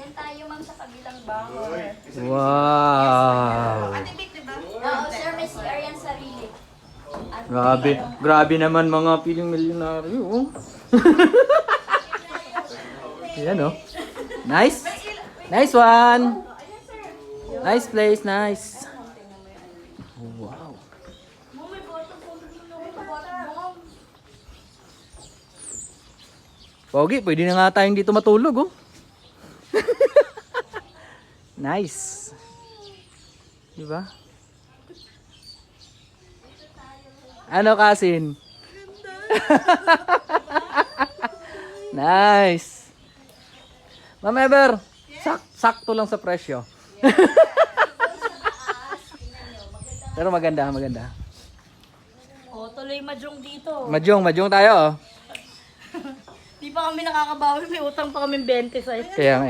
Yan tayo ma'am sa kabilang bahay. Wow. Ate Vic, diba? Oo, sir, may CR yan sarili. At Grabe. Grabe naman mga piling milyonaryo. Oh. Yan oh. Nice. Nice one. Nice place, nice. Wow. Ma'am, may bottle po. May bottle, ma'am. Pogi, pwede na nga tayong dito matulog oh. Nice. Diba? Ano Kasin? Nice. Ma'am Ever, sakto lang sa presyo. Pero maganda, maganda. Oh, tuloy majong dito. Majong tayo oh. Di pa kami nakakabawi, may utang pa kami 20 sa Kaya nga.